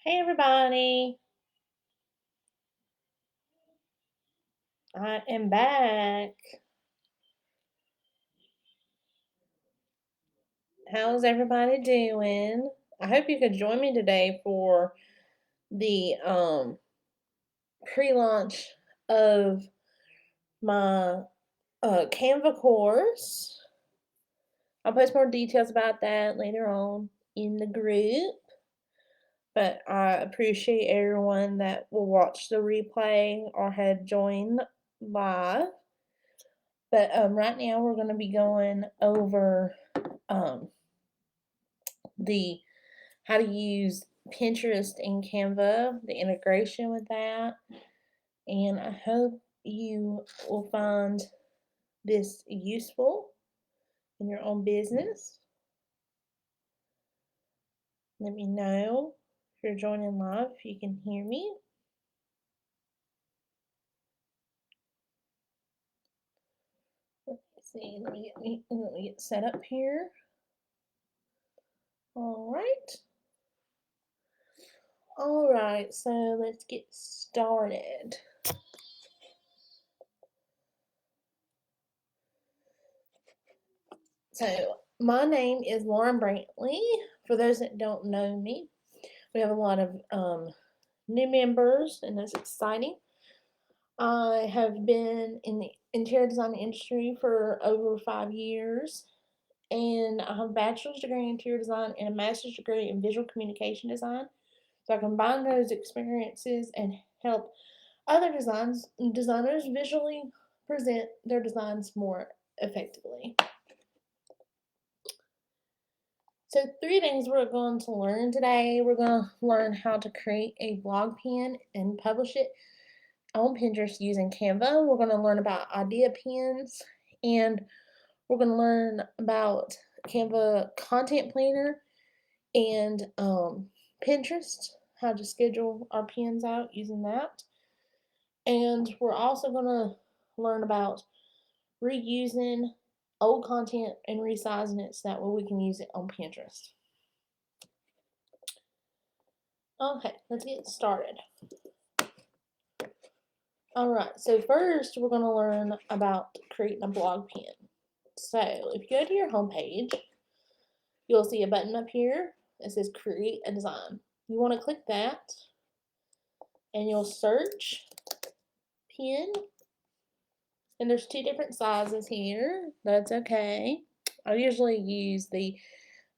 Hey everybody, I am back. How's everybody doing? I hope you could join me today for the pre-launch of my Canva course. I'll post more details about that later on in the group. But I appreciate everyone that will watch the replay or had joined live. But right now we're going to be going over um, the how to use Pinterest and Canva, the integration with that. And I hope you will find this useful in your own business. Let me know if you're joining live, if you can hear me. Let's see, let me get set up here. All right, so let's get started. So my name is Lauren Brantley. For those that don't know me, we have a lot of new members, and that's exciting. I have been in the interior design industry for over 5 years, and I have a bachelor's degree in interior design and a master's degree in visual communication design. So I combine those experiences and help other designers visually present their designs more effectively. So 3 things we're going to learn today. We're going to learn how to create a blog pin and publish it on Pinterest using Canva. We're going to learn about idea pins, and we're going to learn about Canva content planner and Pinterest, how to schedule our pins out using that. And we're also going to learn about reusing old content and resizing it so that way we can use it on Pinterest. Okay, let's get started. All right, so first we're going to learn about creating a blog pin. So if you go to your homepage, you'll see a button up here that says create a design. You want to click that and you'll search pin. And there's 2 different sizes here. That's okay. I usually use the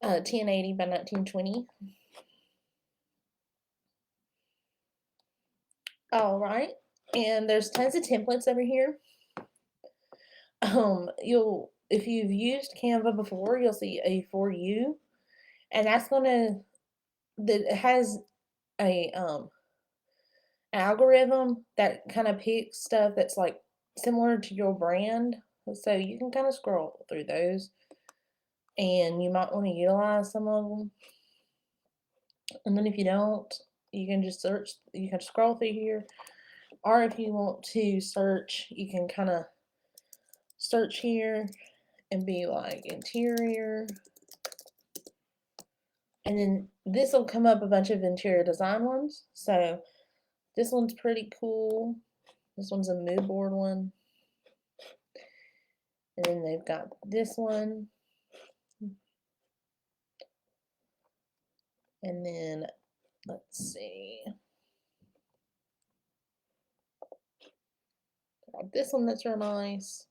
1080 by 1920. All right, and there's tons of templates over here. If you've used Canva before, you'll see a for you, and that has a algorithm that kind of picks stuff that's like similar to your brand, so you can kind of scroll through those, and you might want to utilize some of them. And then if you don't, you can just search. You can scroll through here, or if you want to search, you can kind of search here and be like interior, and then this will come up a bunch of interior design ones. So this one's pretty cool. This one's a mood board one. And then they've got this one. And then, let's see. Got this one that's real nice.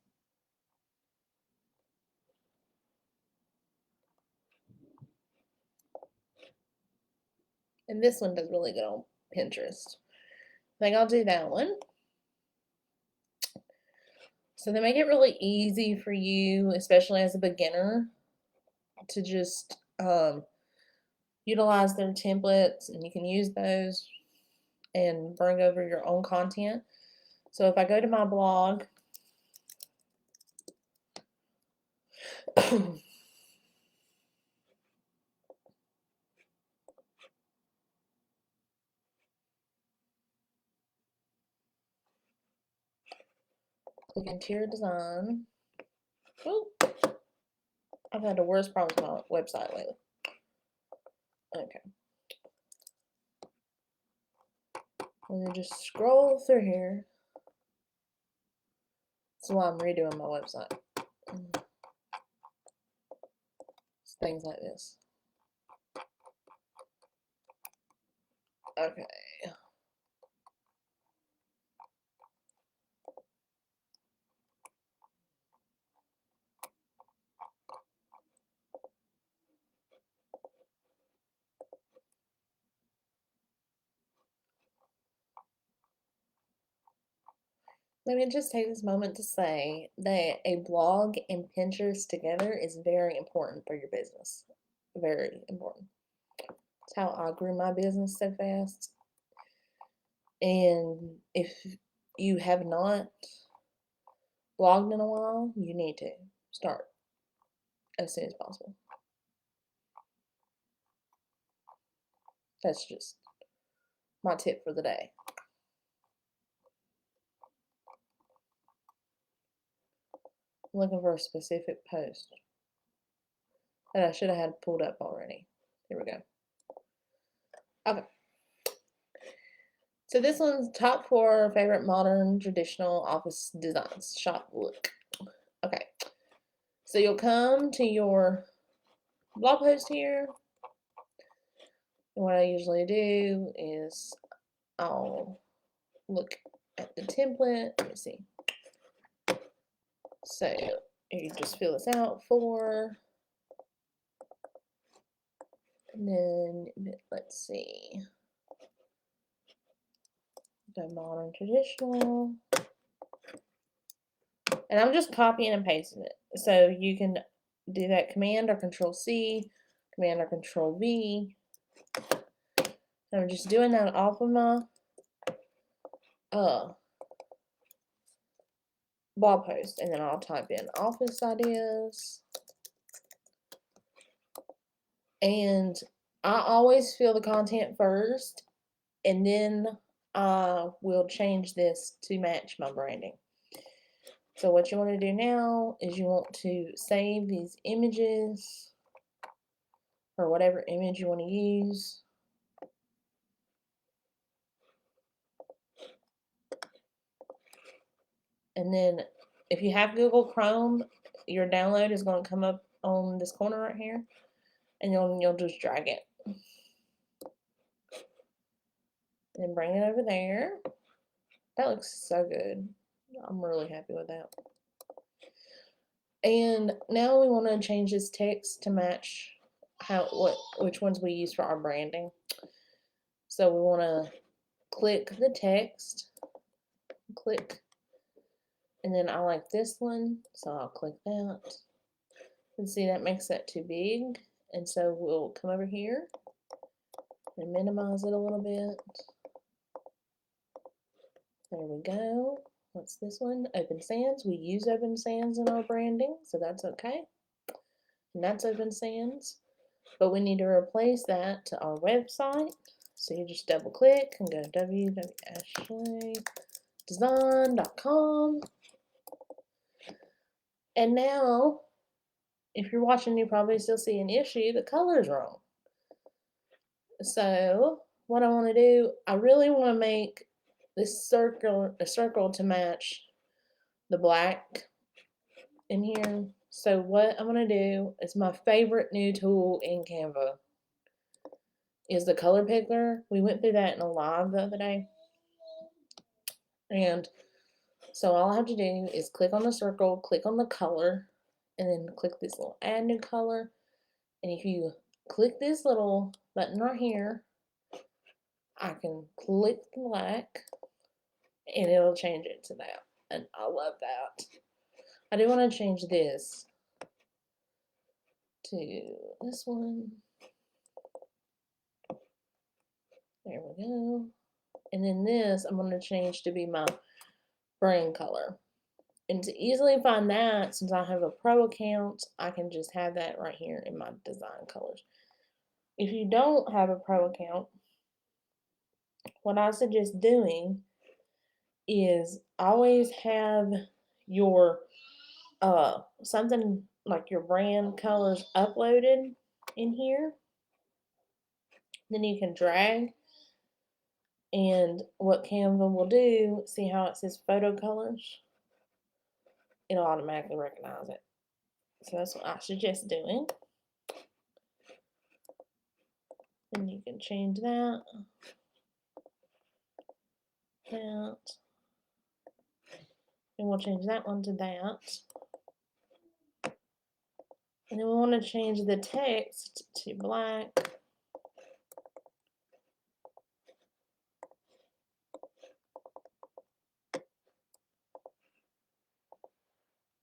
And this one does really good on Pinterest. I think I'll do that one. So they make it really easy for you, especially as a beginner, to just utilize their templates, and you can use those and bring over your own content. So if I go to my blog, click interior design. Ooh, I've had the worst problems with my website lately. Okay. And then just scroll through here. That's why I'm redoing my website. It's things like this. Okay. Let me just take this moment to say that a blog and Pinterest together is very important for your business. Very important. That's how I grew my business so fast. And if you have not blogged in a while, you need to start as soon as possible. That's just my tip for the day. I'm looking for a specific post that I should have had pulled up already. Here we go. Okay. So this one's top 4 favorite modern traditional office designs. Shop look. Okay. So you'll come to your blog post here. And what I usually do is I'll look at the template. Let me see. So you just fill this out for, and then let's see. Go modern traditional. And I'm just copying and pasting it. So you can do that Command or Control C, Command or Control V. And I'm just doing that off of my blog post, and then I'll type in office ideas. And I always fill the content first, and then I will change this to match my branding. So what you want to do now is you want to save these images, or whatever image you want to use. And then if you have Google Chrome, your download is going to come up on this corner right here, and you'll just drag it. And bring it over there. That looks so good. I'm really happy with that. And now we want to change this text to match which ones we use for our branding. So we want to click the text, click, and then I like this one, so I'll click that. And see, that makes that too big, and so we'll come over here and minimize it a little bit. There we go. What's this one? Open Sans. We use Open Sans in our branding, so that's okay. And that's Open Sans. But we need to replace that to our website. So you just double click and go www.ashleydesign.com. And now, if you're watching, you probably still see an issue. The color's wrong. So what I want to do, I really want to make this a circle to match the black in here. So what I'm going to do is my favorite new tool in Canva is the color picker. We went through that in a live the other day. And so all I have to do is click on the circle, click on the color, and then click this little add new color. And if you click this little button right here, I can click the black and it'll change it to that. And I love that. I do want to change this to this one. There we go. And then this I'm going to change to be my brain color. And to easily find that, since I have a pro account, I can just have that right here in my design colors. If you don't have a pro account, what I suggest doing is always have your something like your brand colors uploaded in here. Then you can drag And what Canva will do, see how it says photo colors? It'll automatically recognize it. So that's what I suggest doing. And you can change that. And we'll change that one to that. And then we want to change the text to black.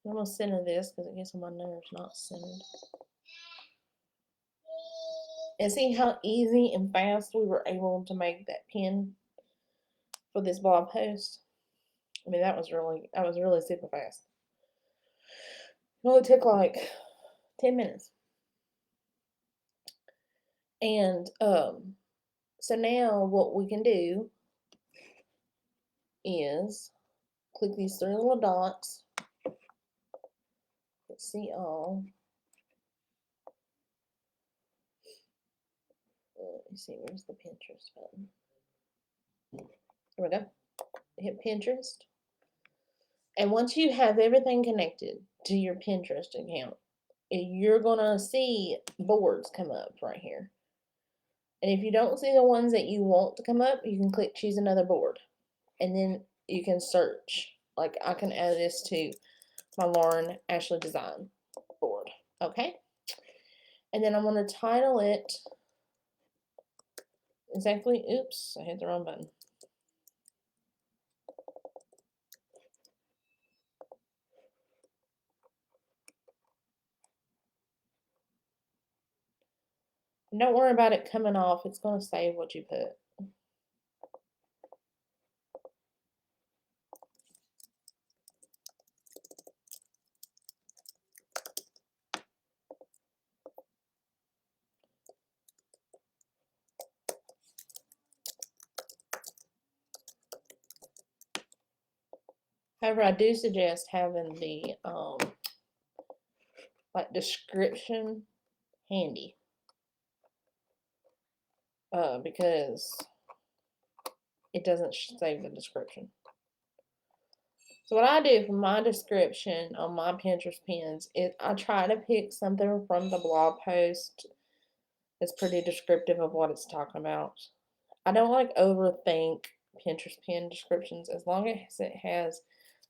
I'm going to center this because it gets on my nerves not centered. And see how easy and fast we were able to make that pin for this blog post? I mean, that was really super fast. It only took like 10 minutes. And so now what we can do is click these three little dots. Let's see all. Let me see, where's the Pinterest button? There we go. Hit Pinterest. And once you have everything connected to your Pinterest account, you're going to see boards come up right here. And if you don't see the ones that you want to come up, you can click choose another board. And then you can search. Like I can add this to my Lauren Ashley design board. Okay? And then I'm going to title it exactly. Oops, I hit the wrong button. Don't worry about it coming off. It's going to save what you put. However, I do suggest having the like description handy because it doesn't save the description. So what I do for my description on my Pinterest pins is I try to pick something from the blog post that's pretty descriptive of what it's talking about. I don't like overthink Pinterest pin descriptions as long as it has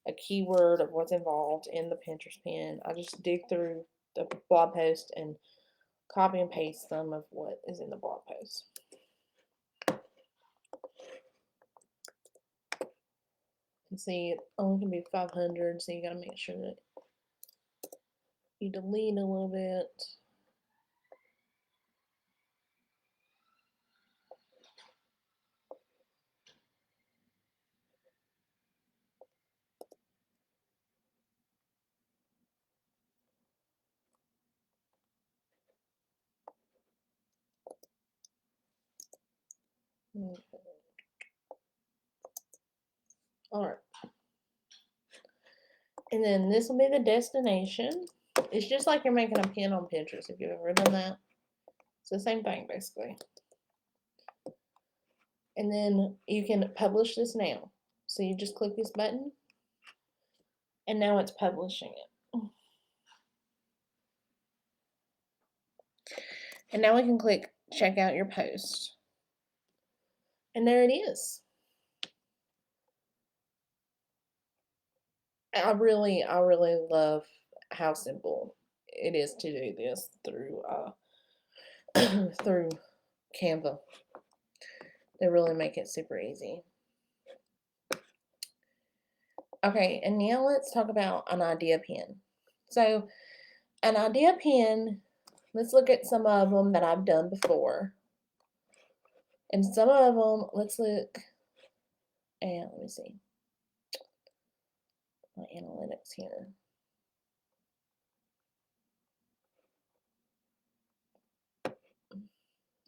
a keyword of what's involved in the Pinterest pin. I just dig through the blog post and copy and paste some of what is in the blog post. You can see it only can be 500, so you got to make sure that you delete a little bit. Okay. Alright. And then this will be the destination. It's just like you're making a pin on Pinterest if you've ever done that. It's the same thing basically. And then you can publish this now. So you just click this button and now it's publishing it. And now we can click check out your post. And there it is. I really love how simple it is to do this through through Canva. They really make it super easy. Okay, and now let's talk about an idea pin. So an idea pin, let's look at some of them that I've done before. And some of them, let's look at, let me see, my analytics here.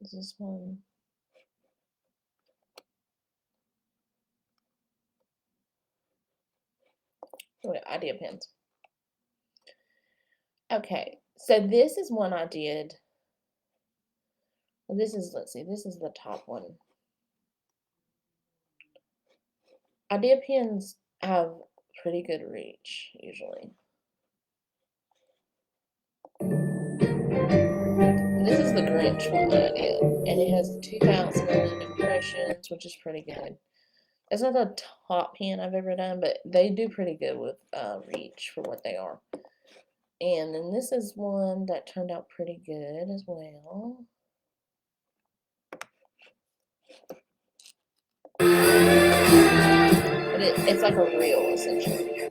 Is this one? Oh, idea pins. Okay, so this is one I did. Well, this is, let's see, this is the top one. idea pins have pretty good reach usually. This is the Grinch one that I did, and it has 2,000 impressions, which is pretty good. It's not the top pen I've ever done, but they do pretty good with reach for what they are. And then this is one that turned out pretty good as well. But it's like a reel, essentially.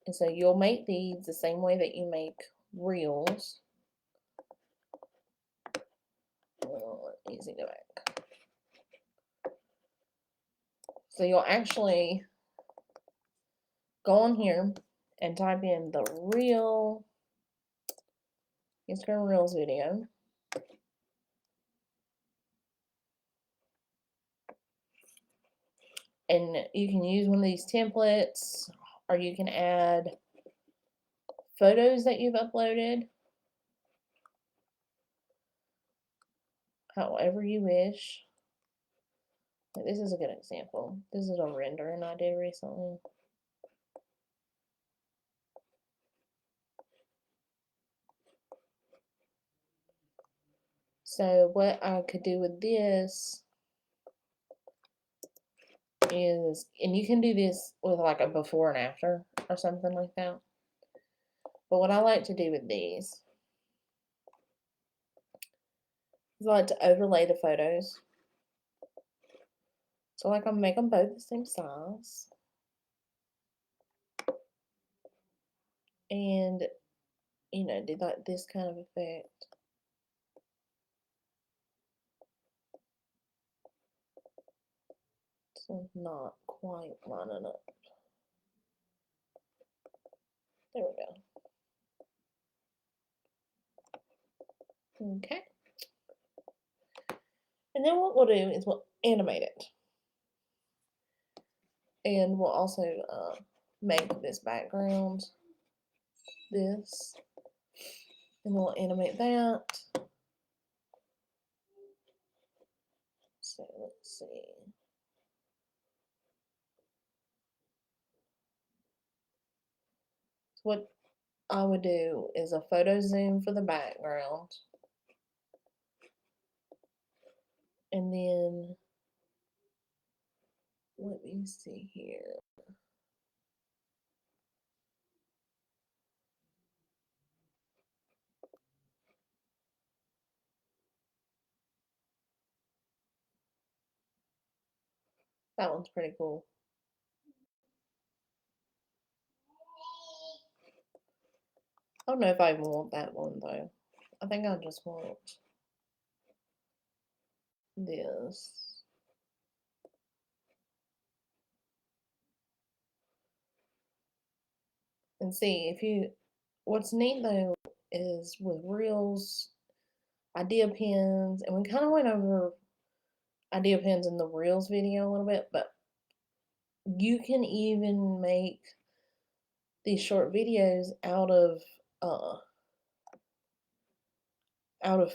And so you'll make these the same way that you make reels. Oh, easy to make. So you'll actually go on here and type in the reel Instagram Reels video. And you can use one of these templates, or you can add photos that you've uploaded, however you wish. This is a good example. This is a rendering I did recently. So what I could do with this is, and you can do this with like a before and after or something like that. But what I like to do with these is I like to overlay the photos. So like I'm make them both the same size. And, you know, do like this kind of effect. So not quite lining up. There we go. Okay. And then what we'll do is we'll animate it. And we'll also make this background this. And we'll animate that. So let's see. So what I would do is a photo zoom for the background. And then, let me see here. That one's pretty cool. I don't know if I even want that one though. I think I just want this. And see, if you, what's neat though is with reels, idea pins, and we kind of went over idea pins in the reels video a little bit, but you can even make these short videos out of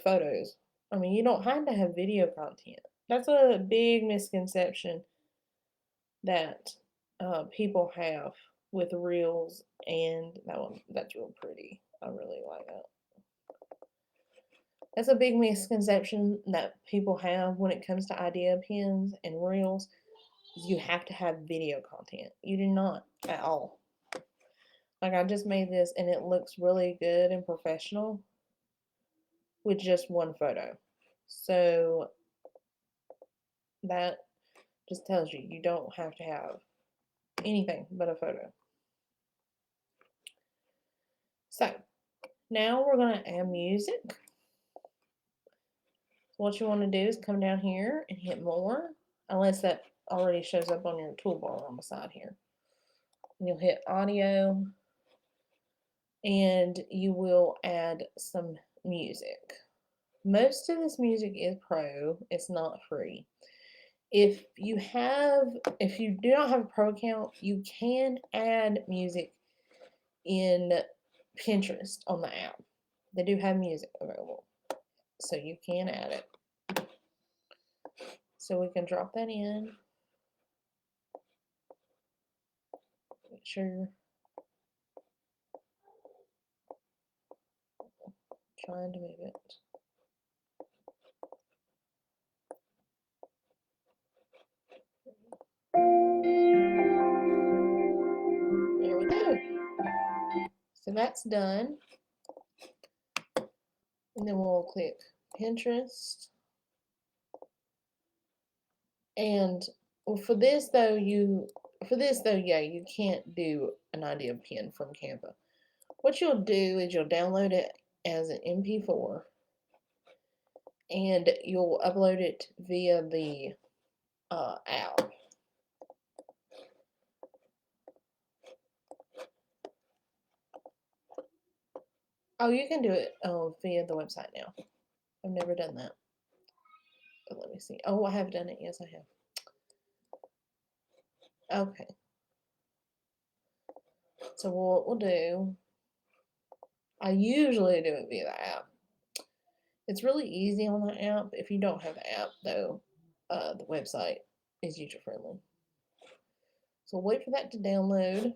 photos. I mean, you don't have to have video content. That's a big misconception that people have with reels, and that's real pretty. I really like that. That's a big misconception that people have when it comes to idea pins and reels. You have to have video content. You do not at all. Like I just made this and it looks really good and professional with just one photo. So that just tells you you don't have to have anything but a photo. So now we're going to add music. So what you want to do is come down here and hit more, unless that already shows up on your toolbar on the side here. And you'll hit audio and you will add some music. Most of this music is pro, it's not free. If you do not have a pro account, you can add music in Pinterest on the app. They do have music available, so you can add it. So we can drop that in. Make sure. Trying to move it. There we go. So that's done. And then we'll click Pinterest. And for this though, yeah, you can't do an idea pin from Canva. What you'll do is you'll download it as an MP4 and you'll upload it via the app. Oh, you can do it via the website now. I've never done that. But let me see. Oh, I have done it. Yes, I have. Okay. So what we'll do, I usually do it via the app. It's really easy on the app. If you don't have the app, though, the website is user-friendly. So wait for that to download.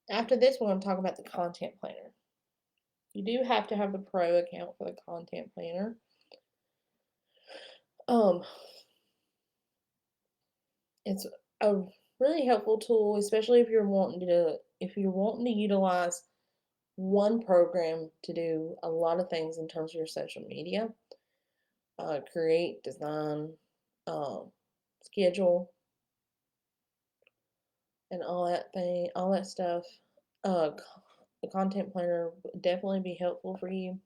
After this, we're going to talk about the content planner. You do have to have the pro account for the content planner. It's a really helpful tool, especially if you're wanting to utilize one program to do a lot of things in terms of your social media, create, design, schedule, and all that stuff. The content planner would definitely be helpful for you.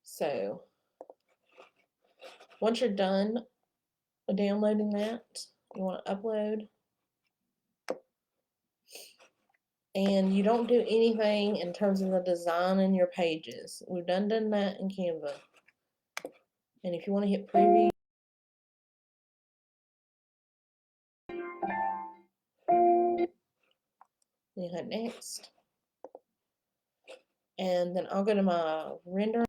So once you're done downloading that, you want to upload. And you don't do anything in terms of the design in your pages. We've done that in Canva. And if you want to hit preview, then hit next. And then I'll go to my render.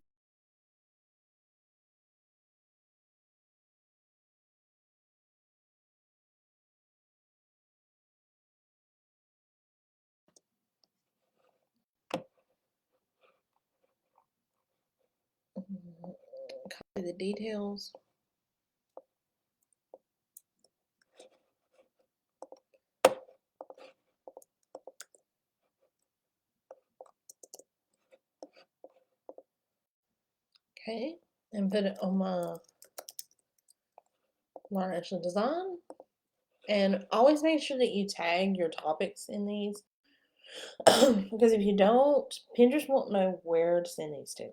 Copy the details. Okay, and put it on my large design. And always make sure that you tag your topics in these. Because if you don't, Pinterest won't know where to send these to.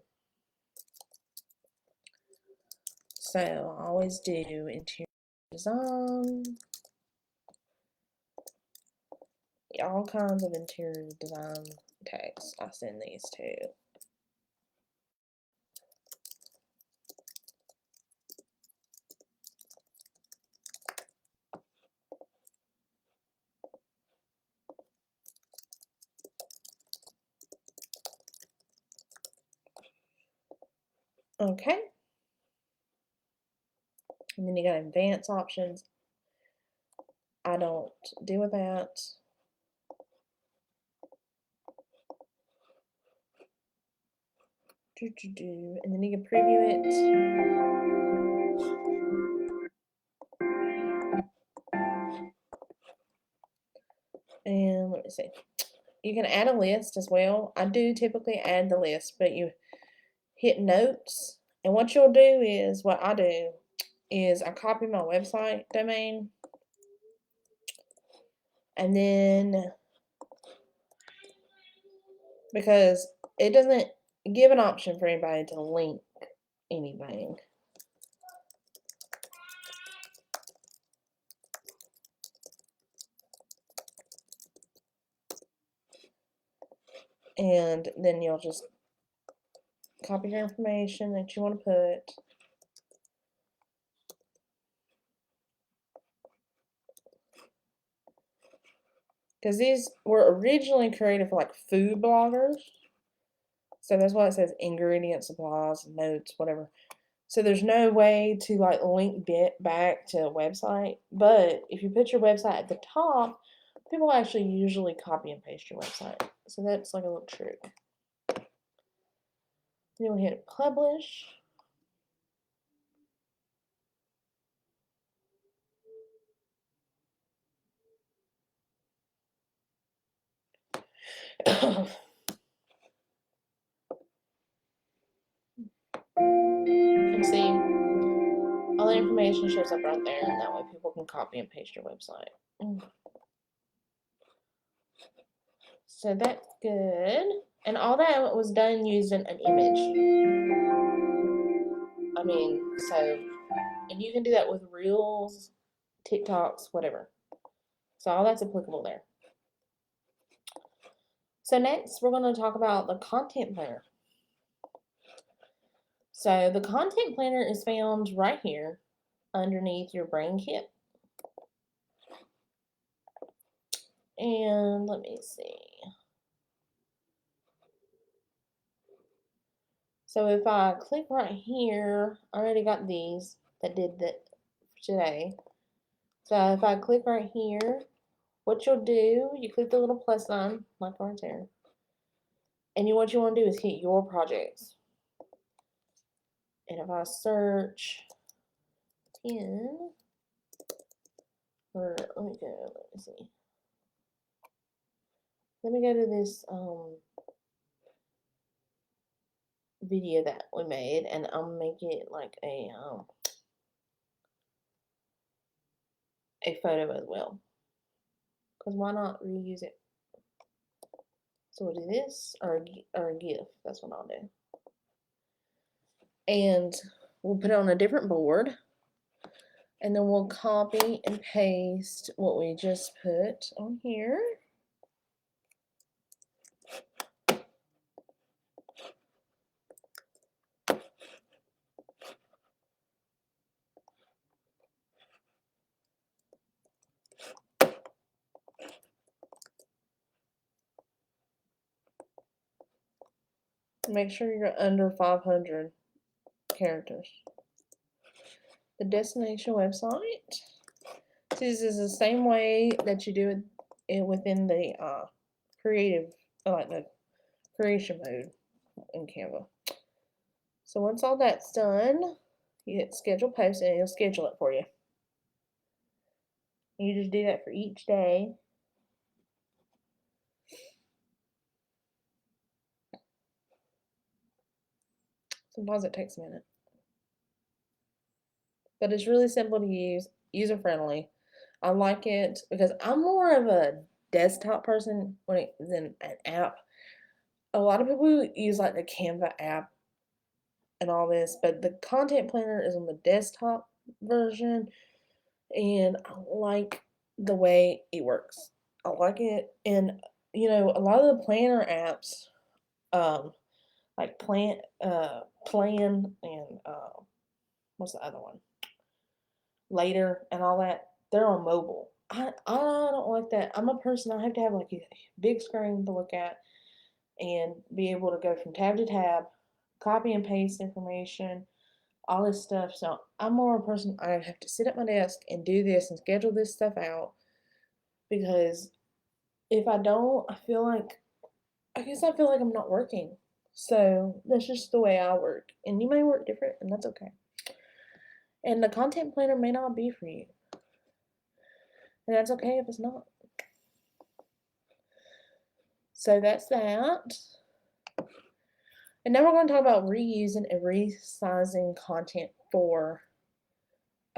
So I always do interior design. All kinds of interior design tags I send these to. Okay. And then you got advanced options. I don't deal with that. And then you can preview it. And let me see. You can add a list as well. I do typically add the list, but you hit notes. And what you'll do is, what I do is I copy my website domain. And then, because it doesn't give an option for anybody to link anything. And then you'll just copy your information that you want to put. Because these were originally created for like food bloggers. So that's why it says ingredients, supplies, notes, whatever. So there's no way to like link back to a website. But if you put your website at the top, people actually usually copy and paste your website. So that's like a little trick. Then we hit publish. And see, all the information shows up right there, and that way people can copy and paste your website. So that's good. And all that was done using an image. I mean, so, and you can do that with Reels, TikToks, whatever. So all that's applicable there. So next, we're going to talk about the content planner. So the content planner is found right here underneath your brain kit. And let me see. So if I click right here, I already got these that did that today. So if I click right here, what you'll do, you click the little plus sign, like right there. And what you want to do is hit your projects. And if I search in, or let me see. Let me go to this video that we made, and I'll make it like a photo as well. Because why not reuse it? So we'll do this, or a GIF. That's what I'll do. And we'll put it on a different board. And then we'll copy and paste what we just put on here. Make sure you're under 500 characters. The destination website. This is the same way that you do it within the creative, like the creation mode in Canva. So once all that's done, you hit schedule post and it'll schedule it for you. You just do that for each day. Sometimes it takes a minute. But it's really simple to use, user friendly. I like it because I'm more of a desktop person than an app. A lot of people use like the Canva app and all this, but the content planner is on the desktop version, and I like the way it works. I like it, and a lot of the planner apps, like Plan and what's the other one? Later and all that, they're on mobile. I don't like that. I'm a person, I have to have like a big screen to look at and be able to go from tab to tab, copy and paste information, all this stuff. So I'm more a person, I have to sit at my desk and do this and schedule this stuff out, because if I don't, I guess I feel like I'm not working. So that's just the way I work. And you may work different, and that's okay. And the content planner may not be for you. And that's okay if it's not. So that's that. And now we're going to talk about reusing and resizing content for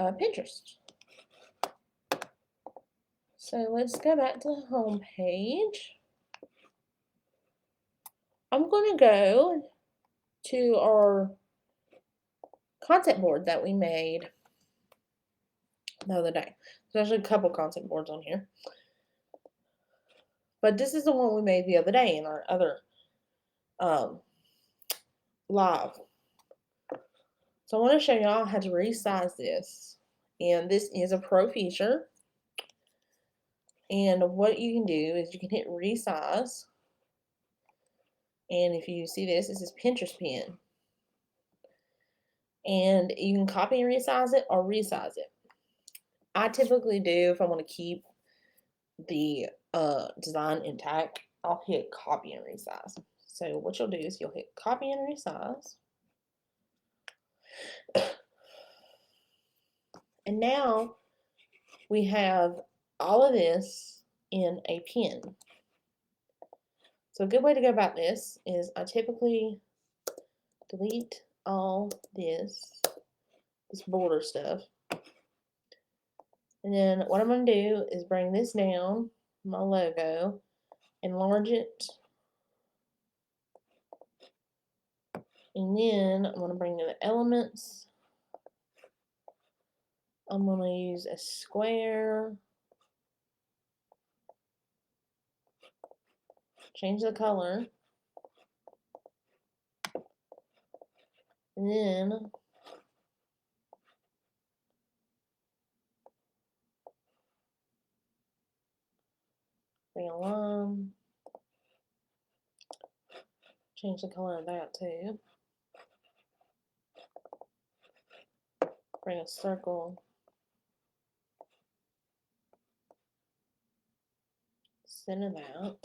Pinterest. So let's go back to the home page. I'm going to go to our concept board that we made the other day. There's actually a couple concept boards on here. But this is the one we made the other day in our other live. So I want to show y'all how to resize this. And this is a pro feature. And what you can do is you can hit resize. And if you see this, this is Pinterest pen. And you can copy and resize it or resize it. I typically do, if I want to keep the design intact, I'll hit copy and resize. So what you'll do is you'll hit copy and resize. And now we have all of this in a pen. So a good way to go about this is I typically delete all this border stuff. And then what I'm going to do is bring this down, my logo, enlarge it. And then I'm going to bring in the elements. I'm going to use a square. Change the color. And then bring a line. Change the color of that too. Bring a circle. Center that.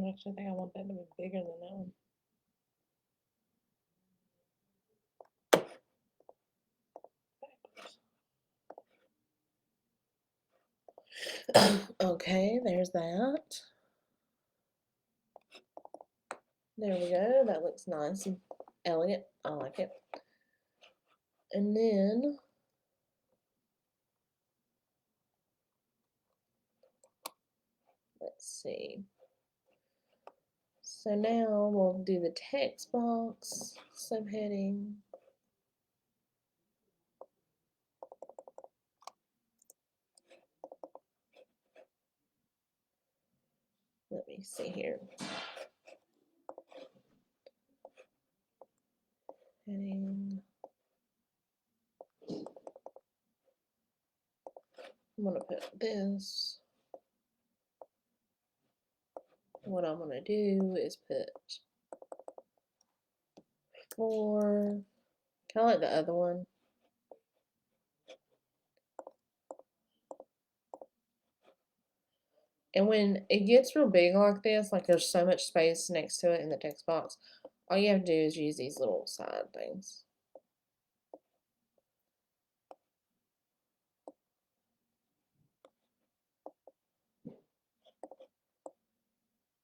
Actually, I think I want that to be bigger than that one. Okay, there's that. There we go. That looks nice and elegant. I like it. And then let's see. So now we'll do the text box subheading. Let me see here. Heading. I'm going to put this. What I'm going to do is put 4, kind of like the other one. And when it gets real big like this, like there's so much space next to it in the text box, all you have to do is use these little side things.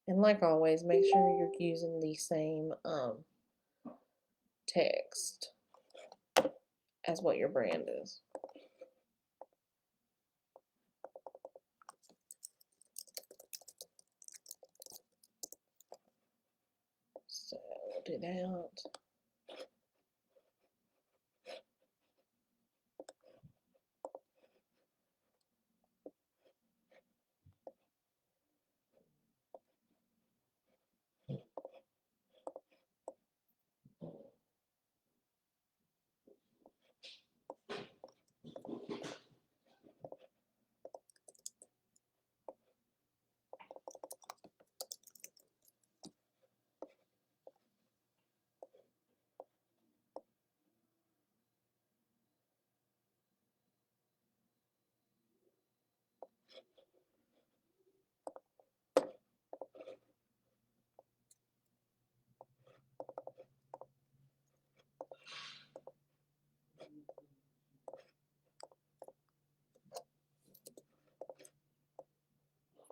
And like always, make sure you're using the same text as what your brand is. So we'll do that.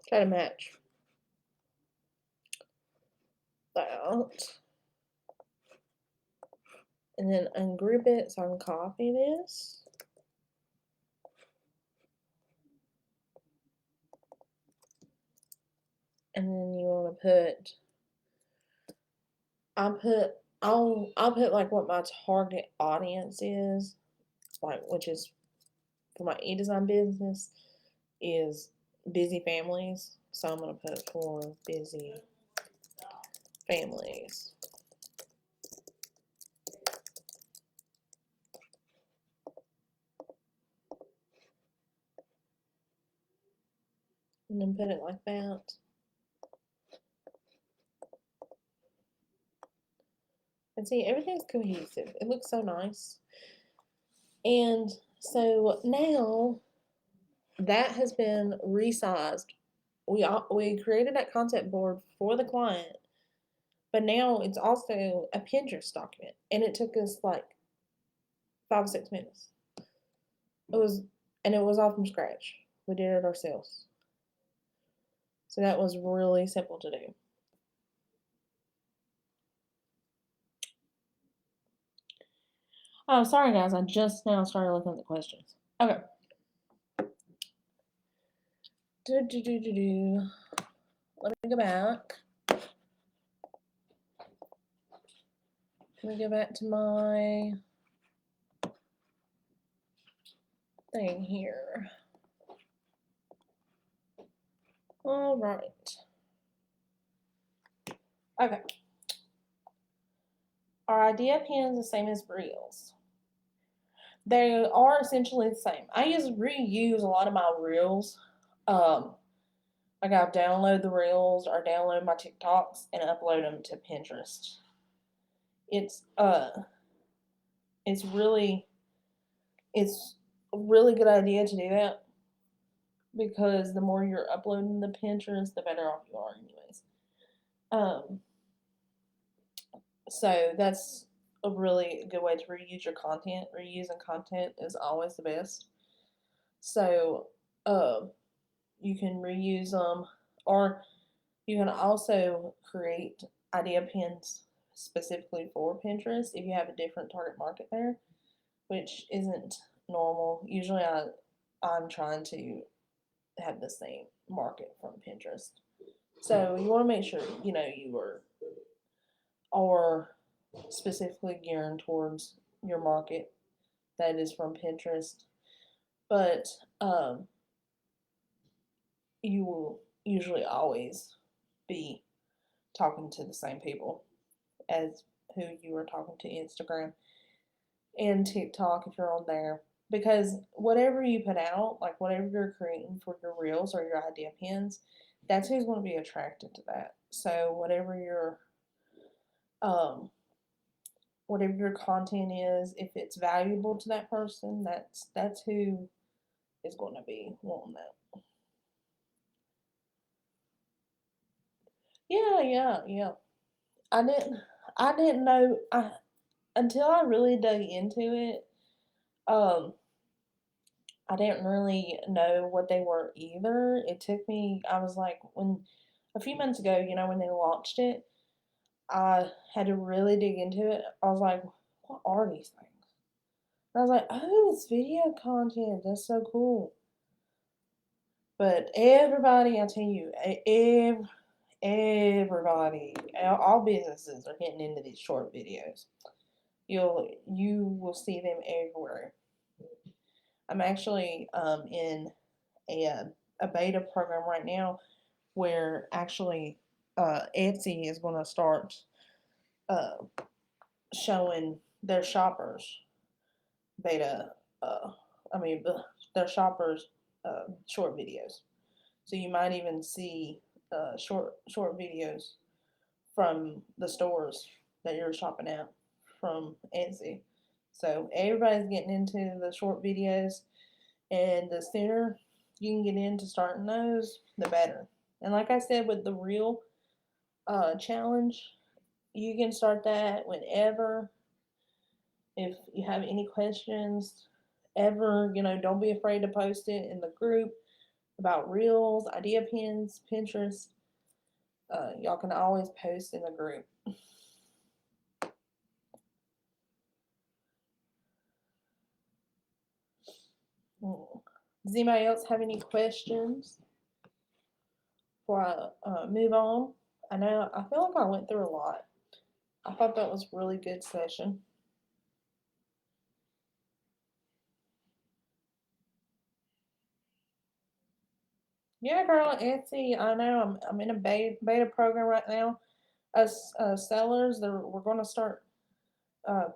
Try to match that. And then ungroup it so I can copy this. And then you want to put, I'll put like what my target audience is, like, which is for my e-design business, is busy families. So I'm going to put for busy families. And then put it like that. And see, everything's cohesive. It looks so nice. And so now that has been resized. We created that concept board for the client, but now it's also a Pinterest document, and it took us like 5 or 6 minutes. It was all from scratch. We did it ourselves, so that was really simple to do. Oh, sorry guys, I just now started looking at the questions. Okay. Let me go back. Let me go back to my thing here. All right. Okay. Are idea pins the same as reels? They are essentially the same. I reuse a lot of my reels. Like I'll download the reels or download my TikToks and upload them to Pinterest. It's really a really good idea to do that, because the more you're uploading to Pinterest, the better off you are anyways. So that's a really good way to reuse your content. Reusing content is always the best. So you can reuse them, or you can also create idea pins specifically for Pinterest if you have a different target market there, which isn't normal. Usually I'm trying to have the same market from Pinterest. So you want to make sure, you are specifically gearing towards your market that is from Pinterest. But you will usually always be talking to the same people as who you are talking to Instagram and TikTok if you're on there. Because whatever you put out, like whatever you're creating for your reels or your idea pins, that's who's going to be attracted to that. So whatever your content is, if it's valuable to that person, that's who is going to be wanting that. Yeah. I didn't know until I really dug into it. I didn't really know what they were either. It took me. I was like, when a few months ago, when they launched it, I had to really dig into it. I was like, what are these things? And I was like, oh, it's video content. That's so cool. But everybody, I tell you, everybody, all businesses are getting into these short videos. You will see them everywhere. I'm actually in a beta program right now where actually Etsy is going to start showing their shoppers beta. Their shoppers short videos. So you might even see short videos from the stores that you're shopping at from Etsy. So everybody's getting into the short videos, and the sooner you can get into starting those, the better. And like I said, with the reel challenge, you can start that whenever. If you have any questions, ever, don't be afraid to post it in the group about reels, idea pins, Pinterest. Y'all can always post in the group. Does anybody else have any questions before I move on? I feel like I went through a lot. I thought that was a really good session. Yeah, girl, Etsy. I know. I'm in a beta program right now. Us sellers, we're going to start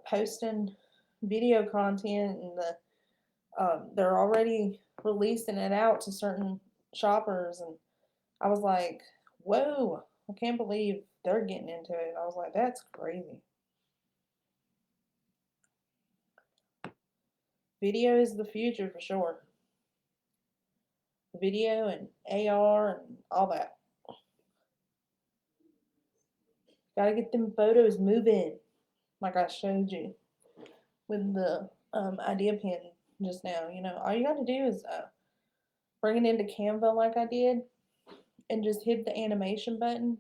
posting video content, and they're already releasing it out to certain shoppers. And I was like, whoa, I can't believe they're getting into it. I was like, that's crazy. Video is the future for sure. Video and AR and all that. Gotta get them photos moving, like I showed you with the idea pin just now. All you gotta do is bring it into Canva like I did, and just hit the animation button.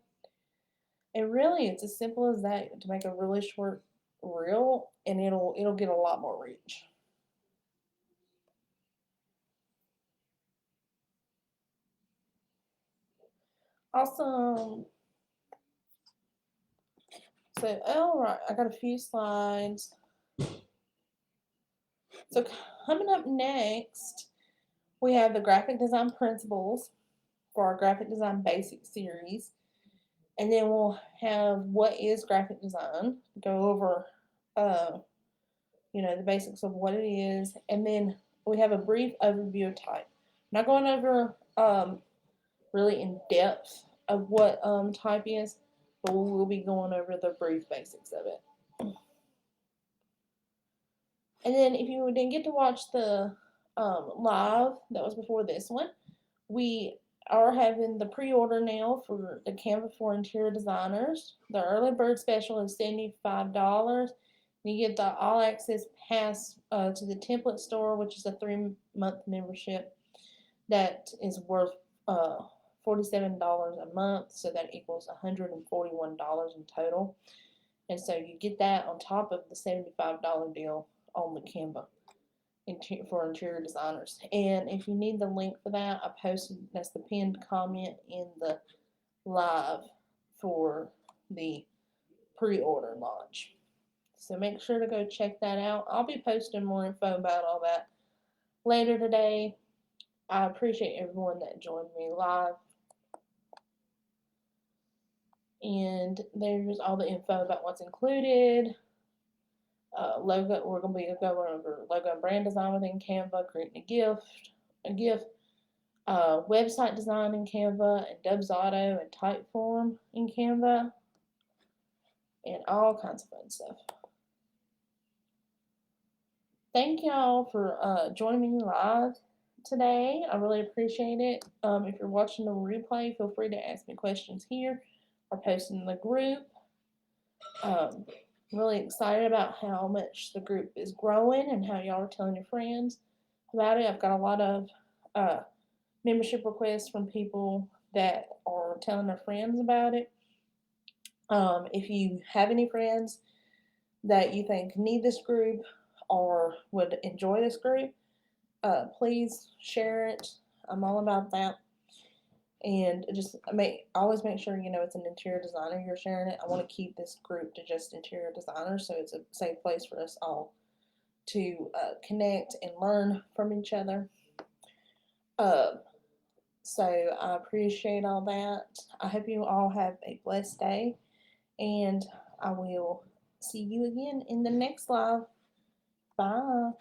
And really, it's as simple as that to make a really short reel, and it'll get a lot more reach. Awesome. So, all right, I got a few slides. So, coming up next, we have the graphic design principles for our graphic design basic series. And then we'll have what is graphic design, go over, the basics of what it is. And then we have a brief overview of type. Not going over really in depth of what type is, but we'll be going over the brief basics of it. And then if you didn't get to watch the live that was before this one, we are having the pre-order now for the Canva for interior designers. The early bird special is $75. You get the all access pass to the template store, which is a 3-month membership that is worth $47 a month, so that equals $141 in total. And so you get that on top of the $75 deal on the Canva for interior designers. And if you need the link for that, I posted, that's the pinned comment in the live for the pre-order launch. So make sure to go check that out. I'll be posting more info about all that later today. I appreciate everyone that joined me live. And there's all the info about what's included. Logo, we're going to be going over logo and brand design within Canva, creating a GIF, website design in Canva, and Dubs Auto and Typeform in Canva, and all kinds of fun stuff. Thank y'all for joining me live today. I really appreciate it. If you're watching the replay, feel free to ask me questions here or post in the group. Really excited about how much the group is growing and how y'all are telling your friends about it. I've got a lot of membership requests from people that are telling their friends about it. If you have any friends that you think need this group or would enjoy this group, please share it. I'm all about that. And just always make sure it's an interior designer you're sharing it. I want to keep this group to just interior designers, so it's a safe place for us all to connect and learn from each other. So I appreciate all that. I hope you all have a blessed day, and I will see you again in the next live. Bye.